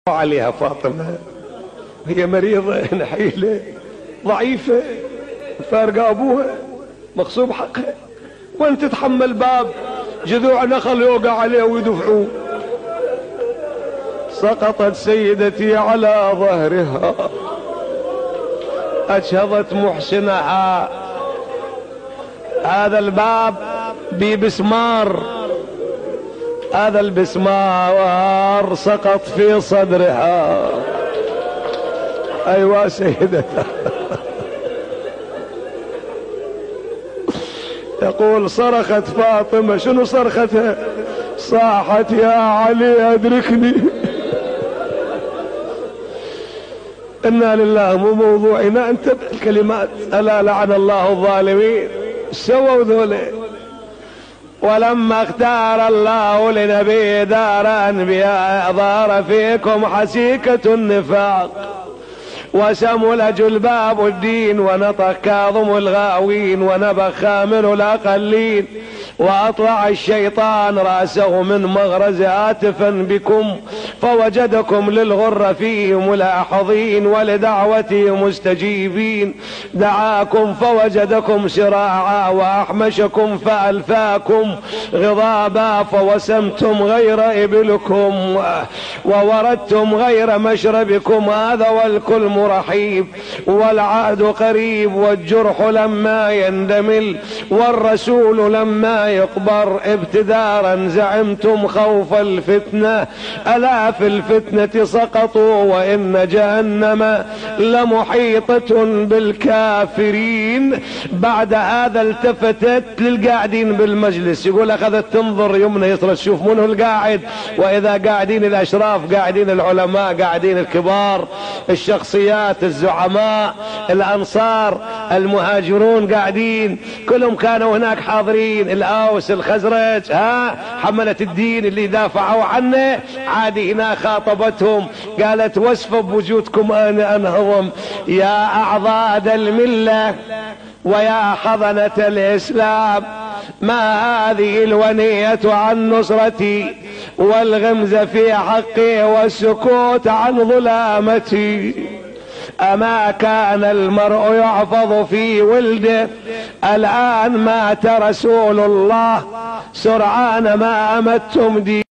عليها فاطمة، هي مريضة نحيلة ضعيفة فارقة أبوها مغصوب حقها، وين تتحمل باب جذوع نخل يوقع عليه ويدفعوه. سقطت سيدتي على ظهرها، أشهضت محسنها، هذا الباب ببسمار، هذا البسمار سقط في صدرها. أيوة سيدتها. تقول صرخت فاطمة، شنو صرختها؟ صاحت يا علي أدركني. إنا لله، مو موضوعنا، انتبه الكلمات. ألا لعن الله الظالمين. سووا ذولا. ولما اختار الله لنبي دار أنبياء ظهر فيكم حسيكة النفاق، وسمل جلباب الدين، ونطق كاظم الغاوين، ونبخ خامل الأقلين، وأطلع الشيطان رأسه من مغرز آتفا بكم، فوجدكم للغر فيه ملاحظين، ولدعوته مستجيبين. دعاكم فوجدكم سراعا، وأحمشكم فألفاكم غضابا، فوسمتم غير إبلكم، ووردتم غير مشربكم. هذا والكل مرحيب، والعهد قريب، والجرح لما يندمل، والرسول لما يقبر. ابتدارا زعمتم خوف الفتنة، ألا في الفتنة سقطوا، وإن جهنم لمحيطة بالكافرين. بعد هذا التفتت للقاعدين بالمجلس، يقول أخذت تنظر يمنى يسرى تشوف منه القاعد، وإذا قاعدين الأشراف، قاعدين العلماء، قاعدين الكبار، الشخصيات، الزعماء، الأنصار، المهاجرون قاعدين، كلهم كانوا هناك حاضرين. الأوس، الخزرج، حملة الدين اللي دافعوا عنه، عادي هنا خاطبتهم، قالت وصف بوجودكم أنا أنهضم يا أعضاد الملة ويا حضنة الإسلام، ما هذه الونية عن نصرتي، والغمز في حقي، والسكوت عن ظلامتي. أما كان المرء يحفظ في ولده، الآن مات رسول الله، سرعان ما أمتم دي